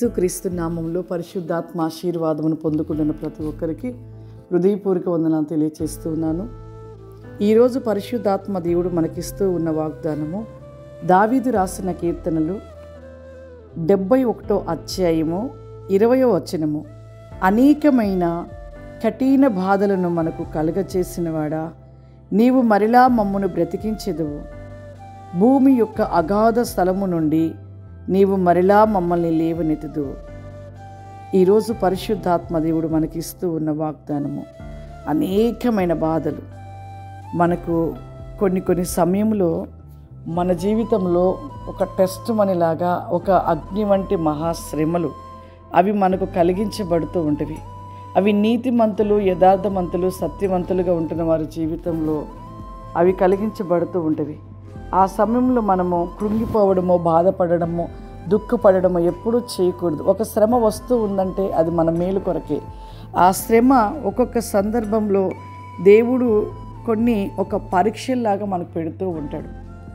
యేసుక్రీస్తు నామంలో పరిశుద్ధాత్మ ఆశీర్వాదమును పొందుకుంటున్న ప్రతి ఒక్కరికి హృదయపూర్వక వందనాలు తెలియచేస్తూ ఉన్నాను. ఈరోజు పరిశుద్ధాత్మ దేవుడు మనకిస్తూ ఉన్న వాగ్దానము దావీదు రాసిన కీర్తనలు 71 అధ్యాయము 20వ వచనము. అనేకమైన కఠిన బాధలను మనకు కలుగచేసినవాడా, నీవు మరలా మమ్మను బ్రతికించెదవు. భూమి యొక్క అగాధ స్థలము నుండి నీవు మరలా మమ్మల్ని లేవనెత్తుదువు. ఈరోజు పరిశుద్ధాత్మ దేవుడు మనకిస్తూ ఉన్న వాగ్దానము అనేకమైన బాధలు మనకు కొన్ని సమయంలో మన జీవితంలో ఒక టెస్ట్ మనలాగా ఒక అగ్ని వంటి మహాశ్రమలు అవి మనకు కలిగించబడుతూ ఉంటవి. అవి నీతిమంతులు, యథార్థమంతులు, సత్యవంతులుగా ఉంటున్న వారి జీవితంలో అవి కలిగించబడుతూ ఉంటవి. ఆ సమయంలో మనము కృంగిపోవడమో, బాధపడడమో, దుఃఖపడడమో ఎప్పుడూ చేయకూడదు. ఒక శ్రమ వస్తూ ఉందంటే అది మన మేలు కొరకే. ఆ శ్రమ ఒక్కొక్క సందర్భంలో దేవుడు ఒక పరీక్షల్లాగా మనకు పెడుతూ ఉంటాడు.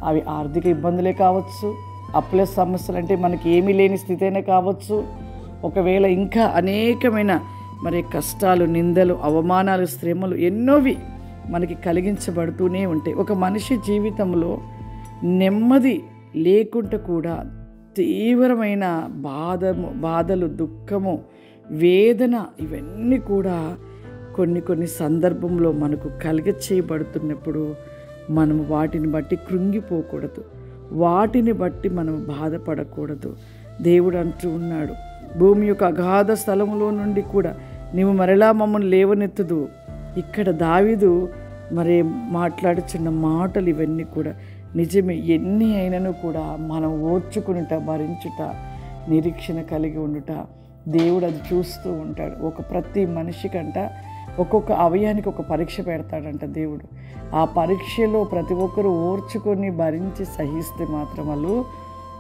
అవి ఆర్థిక ఇబ్బందులే కావచ్చు, అప్పుల సమస్యలు అంటే మనకి ఏమీ లేని స్థితి అయినా కావచ్చు, ఒకవేళ ఇంకా అనేకమైన కష్టాలు, నిందలు, అవమానాలు, శ్రమలు ఎన్నోవి మనకి కలిగించబడుతూనే ఉంటాయి. ఒక మనిషి జీవితంలో నెమ్మది లేకుండా కూడా తీవ్రమైన బాధలు, దుఃఖము, వేదన ఇవన్నీ కూడా కొన్ని సందర్భంలో మనకు చేయబడుతున్నప్పుడు మనము వాటిని బట్టి కృంగిపోకూడదు, వాటిని బట్టి మనం బాధపడకూడదు. దేవుడు అంటూ ఉన్నాడు, భూమి యొక్క అగాధ స్థలంలో నుండి కూడా నీవు మరలా మమ్మల్ని లేవనెత్తుదు. ఇక్కడ దావీదు మాట్లాడుచున్న మాటలు ఇవన్నీ కూడా నిజమే. ఎన్ని అయినను కూడా మనం ఓర్చుకునుట, భరించుట, నిరీక్షణ కలిగి ఉండుట దేవుడు అది చూస్తూ ఉంటాడు. ప్రతి మనిషికంట ఒక్కొక్క అవయానికి ఒక పరీక్ష పెడతాడంట దేవుడు. ఆ పరీక్షలో ప్రతి ఒక్కరూ ఓర్చుకొని భరించి సహిస్తే మాత్రం వాళ్ళు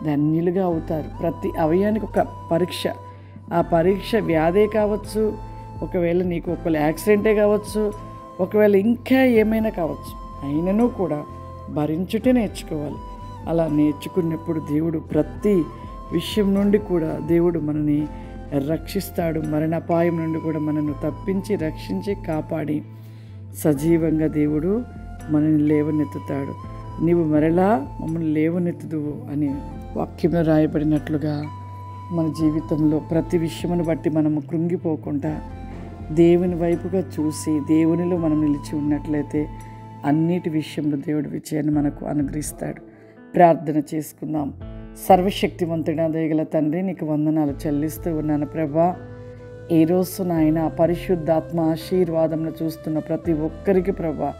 ధన్యులుగా అవుతారు. ప్రతి అవయానికి ఒక పరీక్ష. ఆ పరీక్ష వ్యాధే కావచ్చు, ఒకవేళ నీకు యాక్సిడెంటే కావచ్చు, ఒకవేళ ఇంకా ఏమైనా కావచ్చు, అయినను కూడా భరించుటే నేర్చుకోవాలి. అలా నేర్చుకున్నప్పుడు దేవుడు ప్రతి విషయం నుండి కూడా దేవుడు మనని రక్షిస్తాడు. మరణాపాయం నుండి కూడా మనను తప్పించి, రక్షించి, కాపాడి సజీవంగా దేవుడు మనల్ని లేవనెత్తుతాడు. నీవు మరలా మమ్మల్ని లేవనెత్తుదువు అని వాక్యంలో రాయబడినట్లుగా మన జీవితంలో ప్రతి విషయమును బట్టి మనము కృంగిపోకుండా దేవుని వైపుగా చూసి దేవునిలో మనం నిలిచి ఉన్నట్లయితే అన్నిటి విషయంలో దేవుడి విజయాన్ని మనకు అనుగ్రహిస్తాడు. ప్రార్థన చేసుకుందాం. సర్వశక్తివంతుడా, దయగల తండ్రి, నీకు వందనాలు చెల్లిస్తూ ఉన్నాను ప్రభా. ఈరోజు నాయన పరిశుద్ధాత్మ ఆశీర్వాదంను చూస్తున్న ప్రతి ఒక్కరికి ప్రభా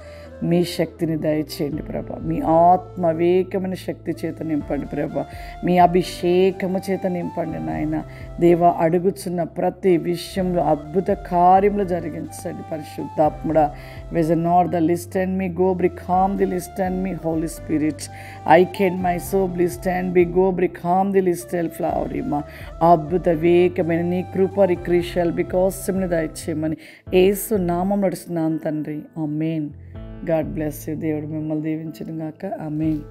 మీ శక్తిని దయచేయండి ప్రభా. మీ ఆత్మవేకమైన శక్తి చేత నింపండి ప్రభా. మీ అభిషేకము చేత నింపండి నాయన. దేవా, అడుగుచున్న ప్రతి విషయంలో అద్భుత కార్యములు జరిగించండి పరిశుద్ధాత్ముడా. Vision not the least and me go become the least and me holy spirit I can my sob least and be go become the least ఎల్ ఫ్లవరిమా. అద్భుత వేకమైన నీ కృపరి క్రిషల్ బికాసంని దయచేయమని యేసు నామం నడుస్తున్నాను తండ్రి. ఆమేన్. God bless you. దేవుడు మిమ్మల్ని దీవించును గాక. ఆమేన్.